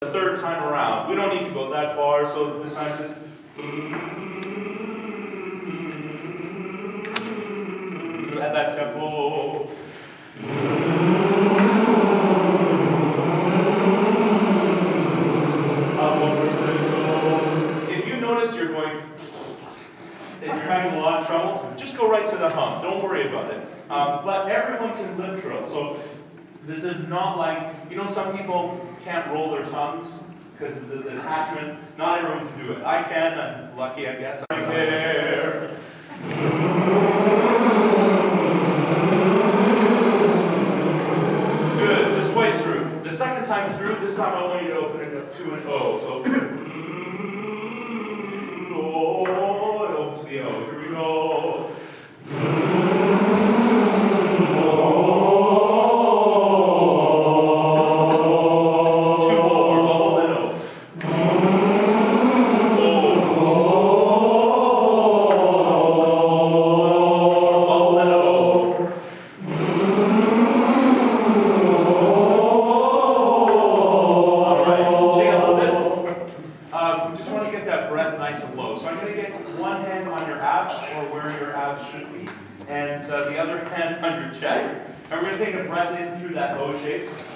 The third time around. We don't need to go that far, so this time just at that tempo. If you notice you're going and you're having a lot of trouble, just go right to the hum. Don't worry about it. But everyone can lip trill. So this is not like, you know, some people can't roll their tongues because of the attachment. Not everyone can do it. I can. I'm lucky, I guess. Right there. Good. Just twice through. The second time through, this time I want you to open it up to an O. So, O, it opens the O. Here we go.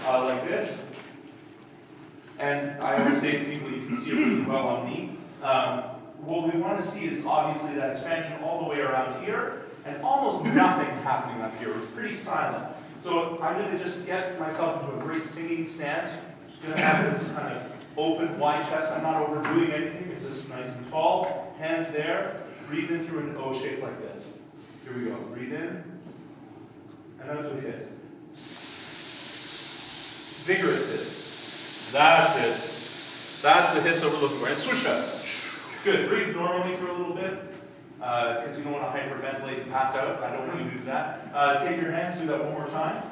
Like this. And I always say to people, you can see it really well on me. What we want to see is obviously that expansion all the way around here, and almost nothing happening up here. It's pretty silent. So I'm going to just get myself into a great singing stance. Just going to have this kind of open, wide chest. I'm not overdoing anything. It's just nice and tall. Hands there. Breathe in through an O shape like this. Here we go. Breathe in. And out to a hiss. Vigorous hiss. That's it. That's the hiss that we're looking for. And switch up. Good. Breathe normally for a little bit, because you don't want to hyperventilate and pass out. I don't want you to do that. Take your hands, do that one more time.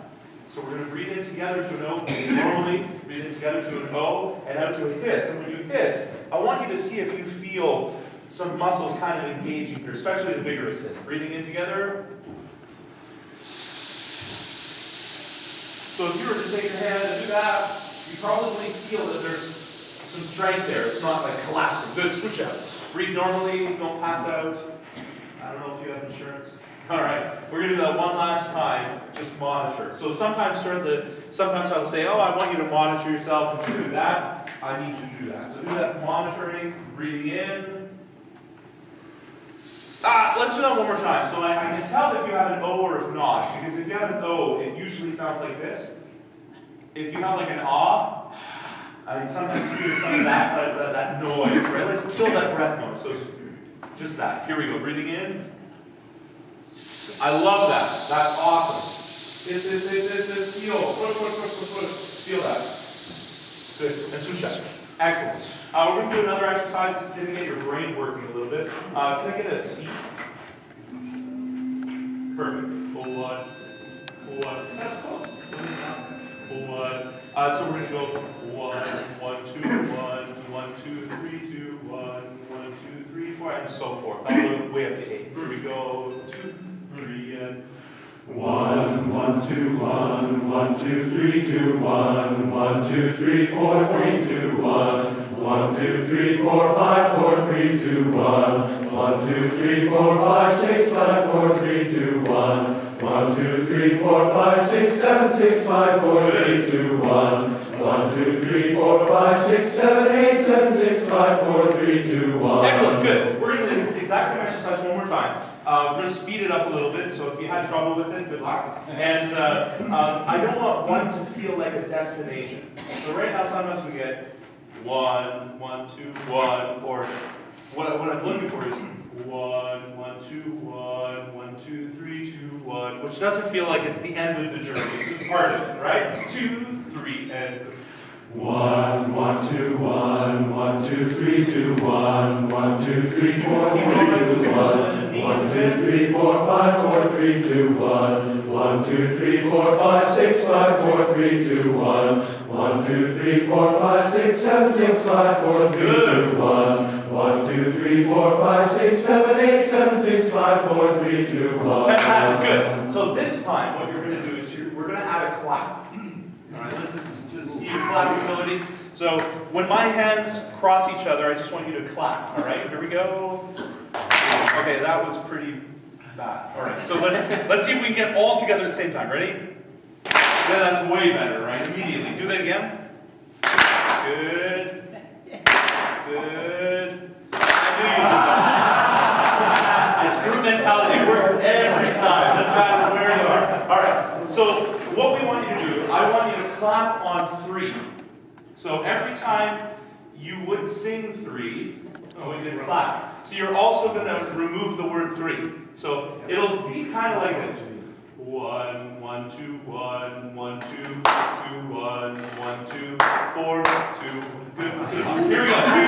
So we're going to breathe in together to an O. Normally, breathe in together to an O, and out to a hiss. And when you hiss, I want you to see if you feel some muscles kind of engaging here, especially the vigorous hiss. Breathing in together. So if you were to take your hand and do that, you probably feel that there's some strength there. It's not like collapsing. Good, switch out. Breathe normally, don't pass out. I don't know if you have insurance. All right, we're going to do that one last time, just monitor. So sometimes I'll say, oh, I want you to monitor yourself and do that. I need you to do that. So do that monitoring, breathing in. Let's do that one more time. So I can tell if you have an O or if not, because if you have an O, it usually sounds like this. If you have like an ah, I think sometimes you hear some of that noise, right? Let's kill that breath noise. So it's just that. Here we go. Breathing in. I love that. That's awesome. Feel. Push. Feel that. Good. And switch that. Excellent. We're going to do another exercise that's going to get your brain working a little bit. Can I get a C? Perfect. Pull one. That's close. Pull one. So we're going to go 1, 1, 2, 1, 1, 2, 3, 2, 1, 1, 2, 3, 4, and so forth. All the way up to 8. Here we go. 2, 3, and 1, 1, 2, 1, 1, 2, 3, 2, 1, 1, 2, 3, 4, 3, 2, 1, 1, 2, 3, 4, 5, 4, 3, 2, 1, 1, 2, 3, 4, 5, 6, 5, 4, 3, 2, 1, 1, 2, 3, 4, 5, 6, 7, 6, 5, 4, 3, 2, 1, 1, 2, 3, 4, 5, 6, 7, 8, 7, 6, 5, 4, 3, 2, 1. Excellent, good. We're going to do this exact same exercise one more time. We're going to speed it up a little bit, so if you had trouble with it, good luck. And I don't want one to feel like a destination. So right now, sometimes we get 1, 1, 2, 1, or what I'm looking for is 1, 1, 2, 1, 1, 2, 3, 2, 1, which doesn't feel like it's the end of the journey. It's just part of it, right? 2, 3, and 1, 1, 2, 1, 1, 2, 3, 2, 1, 1, 2, 3, 4, 3, 2, 1, 1, 2, 3, 4, 5, 4, 3, 2, 1, 1, 2, 3, 4, 5, 6, 5, 4, 3, 2, 1, 1, 2, 3, 4, 5, 6, 7, 6, 5, 4, 3, 2, 1, 1, 2, 3, 4, 5, 6, 7, 8, 7, 6, 5, 4, 3, 2, 1. Fantastic, good. So this time, what you're going to do is we're going to add a clap. All right, let's just see your clapping abilities. So So when my hands cross each other, I just want you to clap. All right, here we go. Okay, that was pretty bad. All right, so let's see if we can get all together at the same time. Ready? Yeah, that's way better, right? Immediately. Do that again. Good. Good. It's group mentality. It works every time. Doesn't matter where you are. All right. So what we want you to do, I want you to clap on 3. So every time you would sing 3, we did clap. So you're also going to remove the word 3. So it'll be kind of like this. 1, 1, 2, 1, 1, 2, 2, 1, 1, 2, 4, 2. Good, good. Here we go. 2, 3,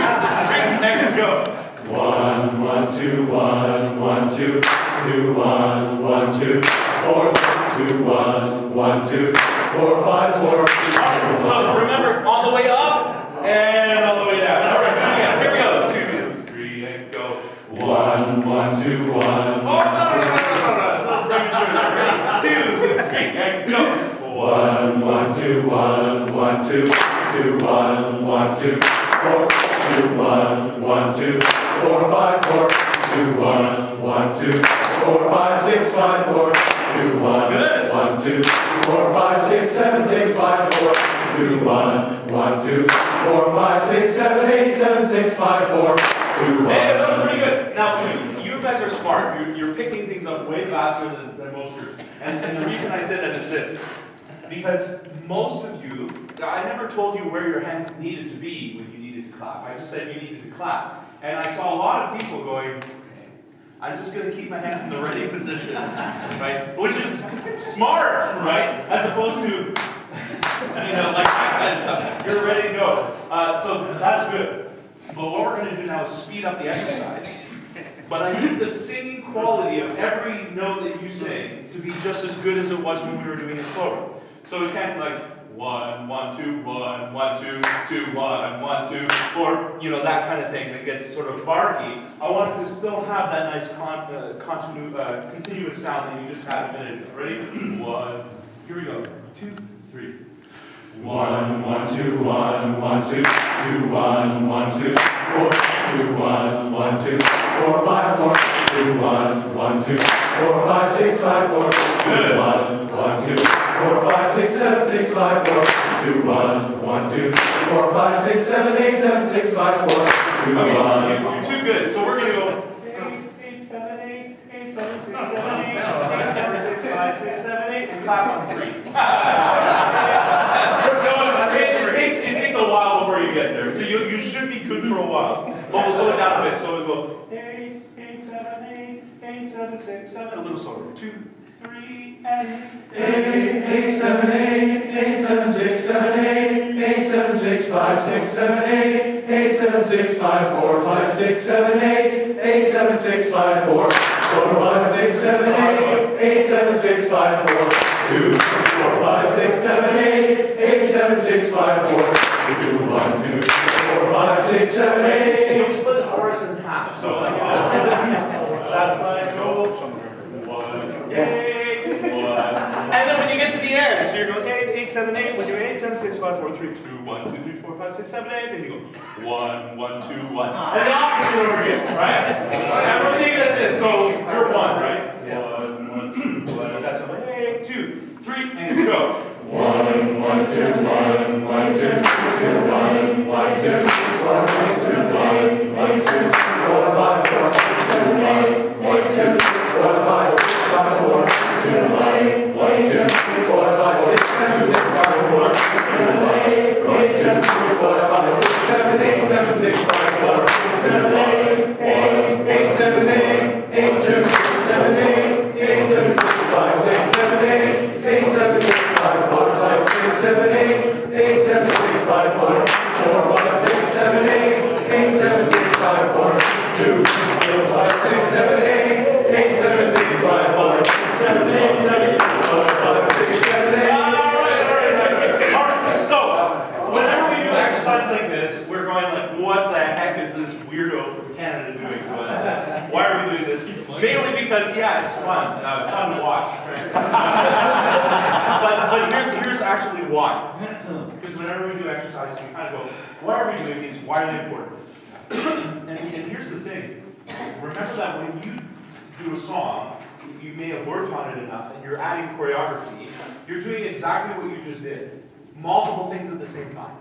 and go. 1, 1, 2, 1, 1, 2, 2, 1, 1, 2, 4, 2, 1, 1, 2, 4, 5, 4, 2, 1. So remember, on the way up and on the way down. All right, again. Here we go. 2, 3, and go. 1, 1, 2, 1. Oh, no. 2, 3, and go. 1, 1, 2, 1, 1, 2, 2, 1, 1, 2, 4, 2, 1, 1, 2, 4, 5, 4, 2, 1, 1, 2, 4, 5, 6, 5, 4, 2, 1, 1, 2, 4, 5, 6, 7, 6, 5, 4, 2, 1, 1, 2, 4, 5, 6, 7, 8, 7, 6, 5, 4, 2, 1. Hey, that was pretty good. Now, you guys are smart. You're picking things up way faster than most groups. And the reason I said that is this. Because most of you, I never told you where your hands needed to be when you needed to clap. I just said you needed to clap. And I saw a lot of people going, okay, I'm just going to keep my hands in the ready position, right? Which is smart, right? As opposed to, like that kind of stuff. You're ready to go. So that's good. But what we're going to do now is speed up the exercise. But I need the singing quality of every note that you sing to be just as good as it was when we were doing it slower. So we can't like 1, 1, 2, 1, 1, 2, 2, 1, 1, 2, 4, that kind of thing, and it gets sort of barky. I want it to still have that nice continuous sound that you just had a minute ago. Ready? 1. Here we go. 2, 3. 1, 1, 2, 1, 1, 2, 2, 1, 1, 2, 4, 2, 1, 1, 2, 4, 5, 4, 2, 1, 1, 2, 4, 5, 6, 5, 4, 2, 1, 1, 2, 4, 5, 6, 7, 6, 5, 4, 2, 1, 1, 2, 4, 5, 6, 7, 8, 7, 6, 5, 4, 2, 1. You're too good. So we're going to go 8, 7, 8, 8, 7, 6, 7, 8, 8, 7, 6, 5, 6, 7, 8, and clap on 3. It takes a while before you get there. So you should be good for a while. But we'll slow it down a bit. So we'll go 8, 8, 7, 8, 8, 7, 6, 7. A little slower. 2, 3, and 8, 8, 7, 8, 8, 7, 6, 7, 8, 8, 7, 6, 5, 6, 7, 8, 8, 7, 6, 5, 4, 5, 6, 7, 8, 8, 7, 6, 5, 4, 4, 5, 6, 7, 8, 8, 7, 6, 5, 4, 2, 4, 5, 6, 7, 8, 8, 7, 6, 5, 4, 2, 1, 2, 4, 5, 6, 7, 8. You split the chorus in half. So like that's like go 1, yes. 8, 1. And then when you get to the end, so you're going 8, 8, 7, 8. We're doing 8, 7, 6, 5, 4, 3, 2, 1, 2, 3, 4, 5, 6, 7, 8. Then you go 1, 1, 2, 1. And the opposite over again, right? And we're taking it at this. So you're 1, right? 1, 1, 2, 1. That's 8, 2, 3, and go. 1, 1, 2, 1, 1, 2, 2, 1, 1, 2, 4, 2, 1, 1, 2, 4, 5, 4, 2, 1, 1, 2, 4, 5, 6, 5, 4, 2, 1, 1, 2, 4, 5, 6, 7, 6, 5, 4, 2, 1, 1, 2, 4, 5, 6, 7, 8, 7, 6, 5, 4, 6, 7, 8, 8, 7, 8, 8, 7, 6, 7, 8, 8, 7, 6, 5, 6, 7, 8, 8, 7, 6, 5, 4, 5, 6, 7, 8, 8, 7, 6, 5, 4, 4, 5, 6, 7, 8, 8, 7, 6, 5, 4, 2, 5, 6, 7, 8, 8, 7, 6, 5, 4, 6, 7, 8, 7, 6, 5, 6, 7, 8. All right. So whenever we do exercise like this, we're going like, what the heck is this weirdo from Canada doing to us? Why are we doing this? Mainly because, yeah, it's fun. It's fun to watch. But here's actually why. Because whenever we do exercises, we kind of go, why are we doing these? Why are they important? and here's the thing. Remember that when you do a song, you may have worked on it enough, and you're adding choreography, you're doing exactly what you just did. Multiple things at the same time.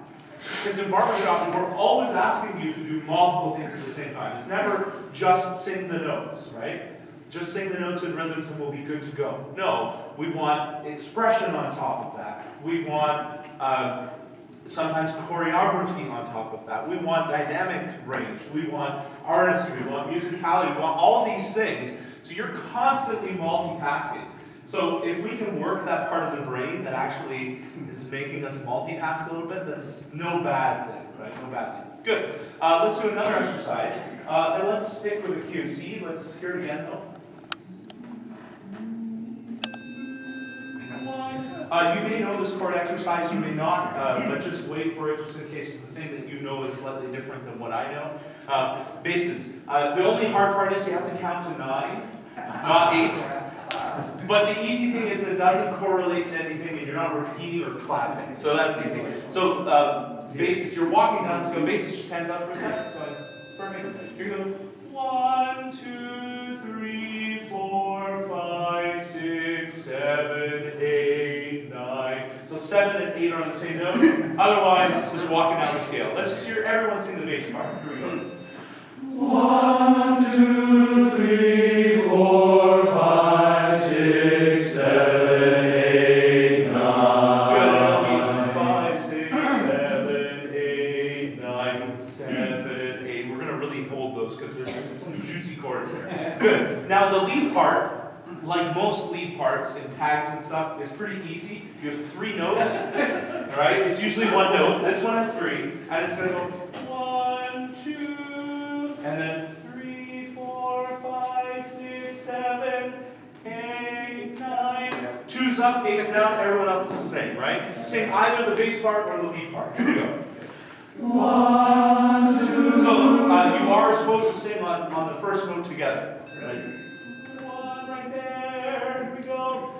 Because in barbershop, we're always asking you to do multiple things at the same time. It's never just sing the notes, right? Just sing the notes and rhythms and we'll be good to go. No, we want expression on top of that. We want sometimes choreography on top of that. We want dynamic range. We want artistry. We want musicality. We want all these things. So you're constantly multitasking. So if we can work that part of the brain that actually is making us multitask a little bit, that's no bad thing, right? No bad thing. Good. Let's do another exercise. And let's stick with the cue. C. Let's hear it again, though. You may know this chord exercise, you may not, but just wait for it just in case the thing that you know is slightly different than what I know. Basses. The only hard part is you have to count to 9, not 8. But the easy thing is it doesn't correlate to anything and you're not repeating or clapping. So that's easy. So basses, you're walking down, so basses just hands up for a second. So perfect. You're going to go 1, 2, 3, 4, 5, 6, 7, 8, 9. So 7 and 8 are on the same note. Otherwise, it's just walking down the scale. Let's just hear everyone sing the bass part. Here we go. 1, 2, 3, 4, 5, 6, 7, 8, 9. Good. 5, 6, 7, 8, 9, 7, 8. We're going to really hold those because there's some juicy chords there. Good. Now the lead part, like most lead parts in tags and stuff, is pretty easy. You have 3 notes, all right? It's usually 1 note. This one has 3, and it's going to go 1, 2, and then 3, 4, 5, 6, 7, 8, 9. 2's up, 8's down. Everyone else is the same, right? Sing either the bass part or the lead part. Here we go. 1, 2. So you are supposed to sing on the first note together, right? 1 right there. Here we go.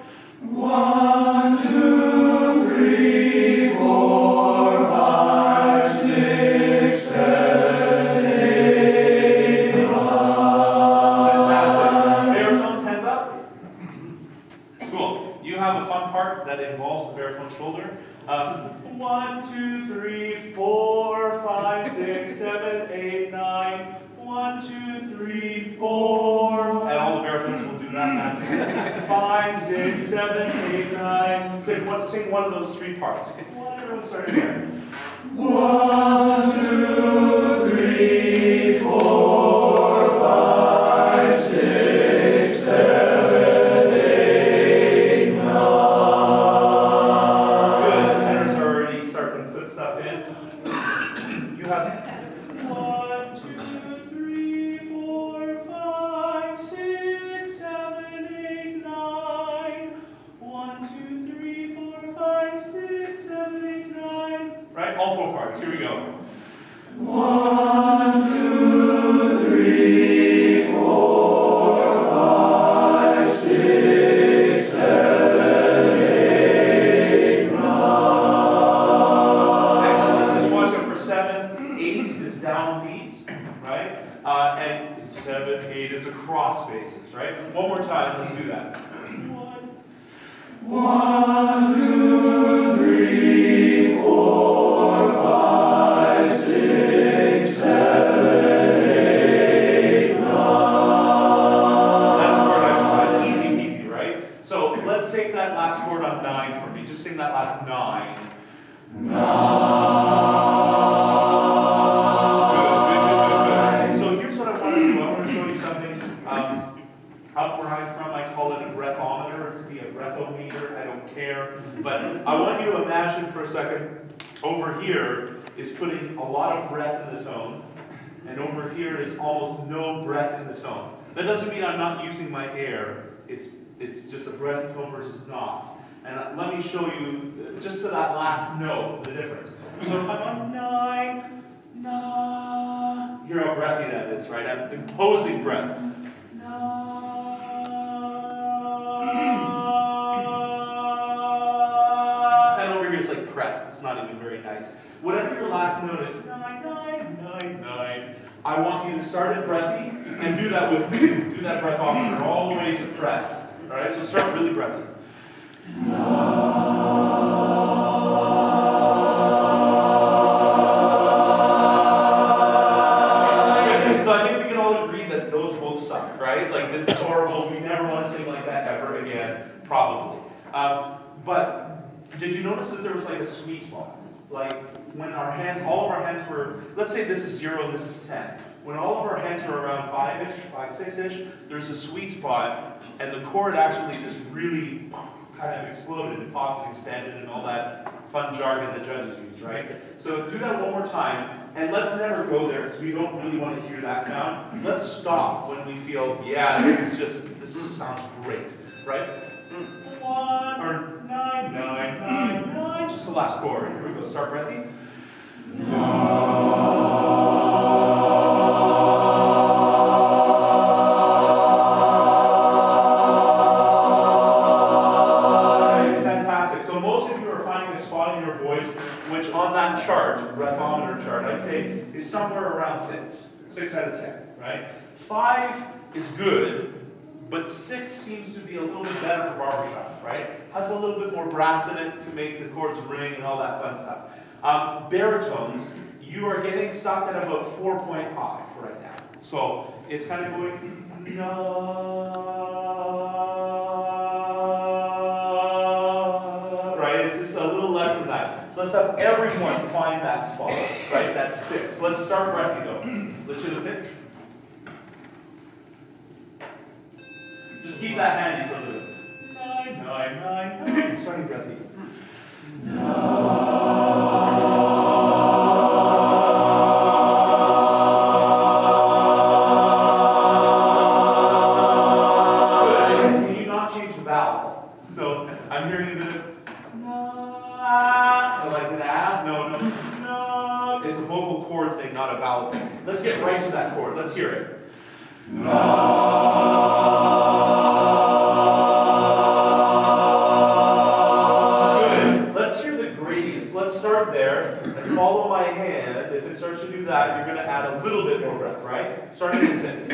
1, 2, 3, 4, 5, 6, 7, 8, 9. Fantastic. Baritones, hands up. Cool. You have a fun part that involves the baritone shoulder. 1, 2, 3, 4, 5, 6, 7, 8, 9. 1, 2, 3, 4. And all the baritones will do that naturally. 5, 6, 7, 8, 9. Sing one of those 3 parts. Everyone start again. 1, 2, 3, 4, 5, 6, 7, 8, 9. Good. The tenors are already starting to put stuff in. You have 1, 2, 3, 4, 5, 6, 7, 8, 9. 1, 2, 3, 4, 5, 6, 7, 8, 9. Right? All 4 parts. Here we go. 1, 2, 3, 4, 5, 6, 7, 8, 9. Excellent. Just watch out for 7. 8 is downbeat, right? And 7, 8 is across basses, right? One more time. Let's do that. 1, 2, 3, 4, 5, 6, 7, 8, 9. That's a chord exercise. Easy peasy, right? So let's take that last chord on 9 for me. Just sing that last 9. 9. Good. So here's what I want to do. I want to show you something. Up where I'm from, I call it a breathometer. It could be a breathometer. I don't care. But I want you to imagine for a second, over here is putting a lot of breath in the tone, and over here is almost no breath in the tone. That doesn't mean I'm not using my air. It's just a breath tone versus not. And let me show you, just to that last note, the difference. So if I'm on 9, na, hear how breathy that is, right? I'm imposing breath. Na, and over here it's like pressed. It's not even very nice. Whatever your last note is, 9, 9, 9, 9, I want you to start it breathy and do that with me. Do that breath off all the way to press. All right, so start really breathy. So I think we can all agree that those both suck, right? Like, this is horrible. We never want to sing like that ever again, probably. But did you notice that there was like a sweet spot? Like, when our hands, all of our hands were, let's say this is 0, this is 10. When all of our hands were around 5-ish, 5, 6-ish, there's a sweet spot, and the chord actually just really kind of exploded and popped and expanded and all that fun jargon that judges use, right? So do that one more time, and let's never go there, because we don't really want to hear that sound. Let's stop when we feel, yeah, this sounds great, right? 1, or 9, 9, 9, 9, just the last chord. Here we go, start breathy. Fantastic. So most of you are finding a spot in your voice, which on that chart, breathometer chart, I'd say is somewhere around 6. 6 out of 10, right? 5 is good, but 6 seems to be a little bit better for barbershop, right? Has a little bit more brass in it to make the chords ring and all that fun stuff. Baritones, you are getting stuck at about 4.5 right now. So it's kind of going, right? It's just a little less than that. So let's have everyone find that spot, right? That's 6. Let's start breathy though. Let's hear the pitch. Just keep that handy for a little bit. 9, 9, 9, 9. Starting breathy. So I'm hearing a bit of like that. No. It's a vocal chord thing, not a vowel thing. Let's get right to that chord. Let's hear it. Good. Let's hear the gradients. Let's start there and follow my hand. If it starts to do that, you're going to add a little bit more breath, right? Starting at 6.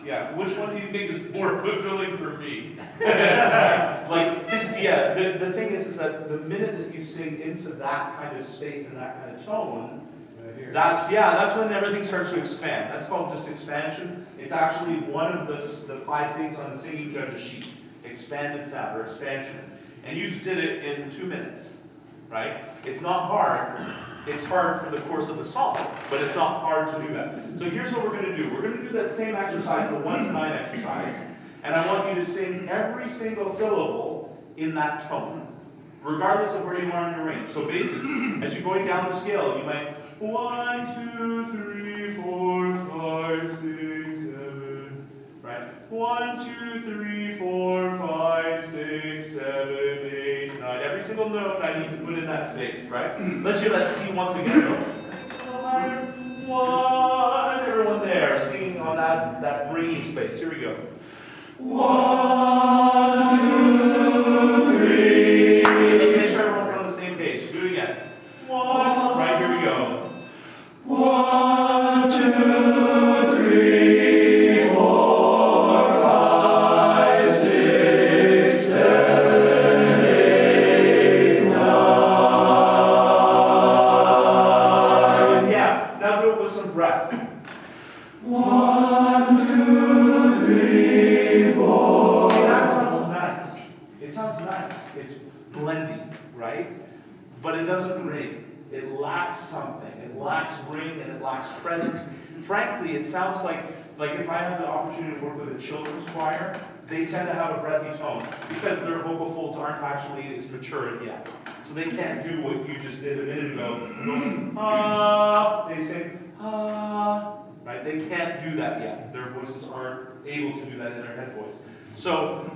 Yeah, which one do you think is more fulfilling for me? Like, the thing is that the minute that you sing into that kind of space and that kind of tone, that's when everything starts to expand. That's called just expansion. It's actually one of the 5 things on the singing judge's sheet. Expanded sound, or expansion. And you just did it in 2 minutes, right? It's not hard. It's hard for the course of the song, but it's not hard to do that. So here's what we're going to do. We're going to do that same exercise, the 1 to 9 exercise, and I want you to sing every single syllable in that tone, regardless of where you are in your range. So basis, as you're going down the scale, you might 1, 2, 3, 4, 5, 6, 7, right? 1, 2, 3, 4, 5, 6, 7, 8, 9. Every single note I need to put in that space, right? Let's hear that C once again. 1. Everyone there singing on that ringing space. Here we go. 1, 2, 3. Let's make sure everyone's on the same page. Do it again. 1. Right, here we go. 1, 2, 3, 4, 5, 6, 7, 8, 9. Yeah, now do it with some breath. 1, 2, 3, 4. See, that sounds nice. It sounds nice. It's blending, right? But it doesn't ring. It lacks something. It lacks ring and it lacks presence. Frankly, it sounds like if I have the opportunity to work with a children's choir, they tend to have a breathy tone because their vocal folds aren't actually as mature yet. So they can't do what you just did a minute ago. They sing, right? They can't do that yet. Their voices aren't able to do that in their head voice. So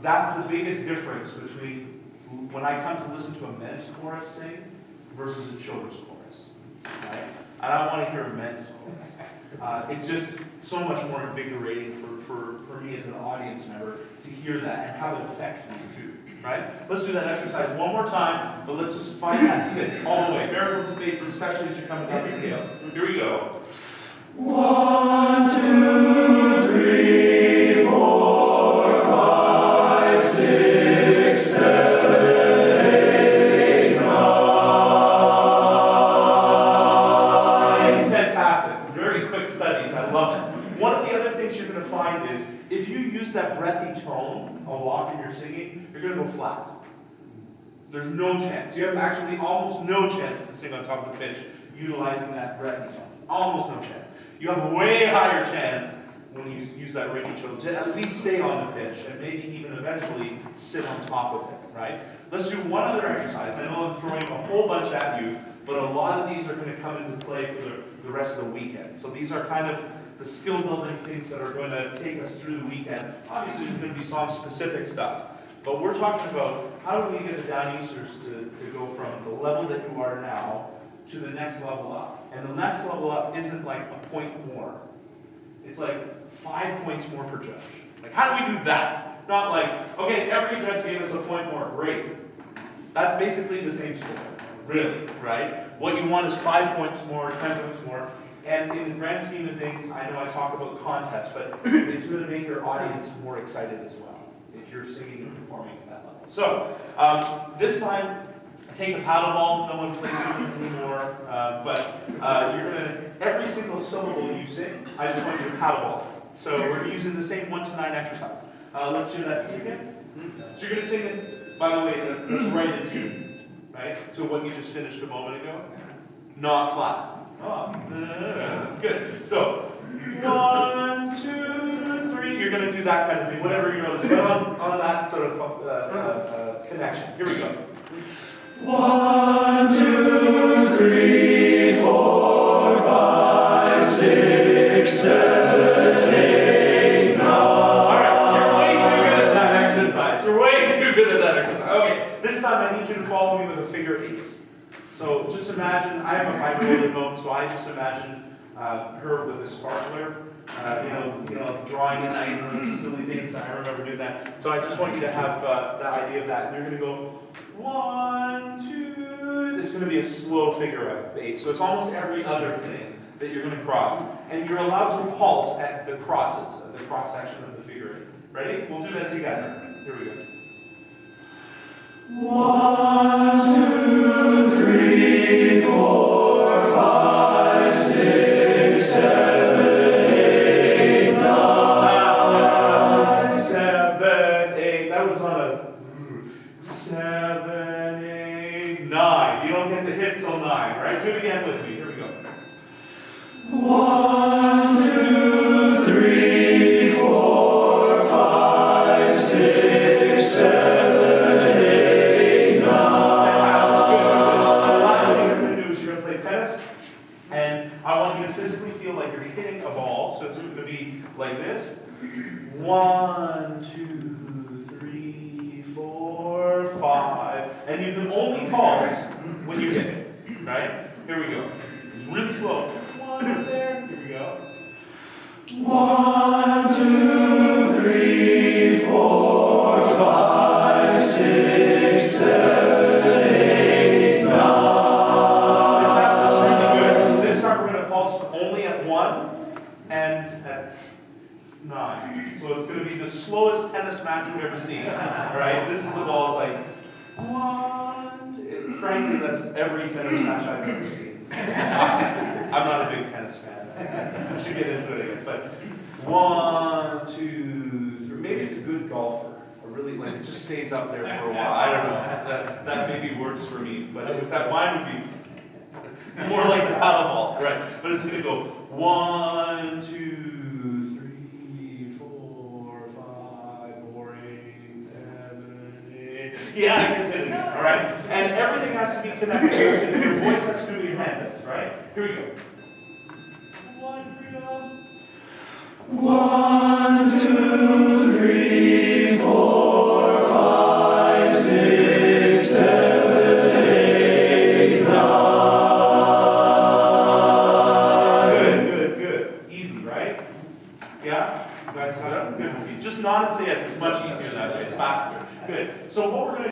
that's the biggest difference between when I come to listen to a men's chorus sing versus a children's chorus. right? And I want to hear a men's voice. It's just so much more invigorating for me as an audience member to hear that and have it affect me too, right? Let's do that exercise one more time, but let's just find that 6 all the way. Barrels and faces, especially as you're coming down the scale. Here we go. 1, 2, 3, 4, 5, 6, 7, 8, 9. Fantastic. Very quick studies. I love it. One of the other things you're going to find is if you use that breathy tone a lot in your singing, you're going to go flat. There's no chance. You have actually almost no chance to sing on top of the pitch utilizing that breathy tone. Almost no chance. You have a way higher chance when you use that ringing tone to at least stay on the pitch and maybe even eventually sit on top of it, right? Let's do one other exercise. I know I'm throwing a whole bunch at you, but a lot of these are going to come into play for the rest of the weekend. So these are kind of the skill building things that are going to take us through the weekend. Obviously there's going to be song specific stuff, but we're talking about how do we get the Downeasters to go from the level that you are now to the next level up. And the next level up isn't like a point more. It's like 5 points more per judge. Like, how do we do that? Not like, okay, every judge gave us a point more, great. That's basically the same score, really, right? What you want is 5 points more, 10 points more. And in the grand scheme of things, I know I talk about contests, but it's going to make your audience more excited as well if you're singing and performing at that level. So, this time, take the paddle ball. No one plays it anymore, but you're going to, every single syllable you sing, I just want you to paddle ball. So we're using the same 1 to 9 exercise. Let's do that again. So you're going to sing it, by the way, that's right in tune, right? So what you just finished a moment ago, not flat. Oh, that's good. So 1, 2, 3. You're going to do that kind of thing, whatever you notice, but on that sort of connection. Here we go. 1, 2, 3, 4, 5, 6, 7, 8, 9. All right, you're way too good at that exercise. You're way too good at that exercise. Okay, this time I need you to follow me with a figure 8. So just imagine, I have a 5-year-old at home, so I just imagine her with a sparkler, you know, drawing a knife and silly things. I remember doing that. So I just want you to have the idea of that. And you're going to go 1, 2. It's going to be a slow figure 8. So it's almost every other thing that you're going to cross. And you're allowed to pulse at the crosses, at the cross section of the figure 8. Ready? We'll do that together. Here we go. 1, 2, 3, 4, 5, 6, 7, 8, 9. 7, 8. That was on a 7, 8, 9. You don't get the hit till 9, right? Do it again with me. Here we go. 1, 2, 3, 4, 5, 6, 7. I want you to physically feel like you're hitting a ball, so it's going to be like this. 1, 2, 3, 4, 5. And you can only pulse when you hit it, right? Here we go. It's really slow. 1 there. Here we go. 1, 2, 3, 4, 5, 6, 7, 8, 9. Only at 1 and at 9. So it's going to be the slowest tennis match you've ever seen. Right? This is the ball. It's like 1. Frankly, that's every tennis match I've ever seen. I'm not a big tennis fan. I should get into it, I guess. But 1, 2, 3. Maybe it's a good golfer. Really, like, it just stays up there for a while. I don't know. That maybe works for me. But it was that mine would be more like the paddle ball, right? But it's going to go 1, 2, 3, 4, 5, boring, 7, 8. Yeah, I can hit it again, all right? And everything has to be connected. Your voice has to do what your hand does, right? Here we go. 1, 2, 3, 4, 5, 6, 7, 8, 9. Yeah? You guys got it? Good. Just nod and say yes, it's much easier that way, it's faster. Good. So what we're gonna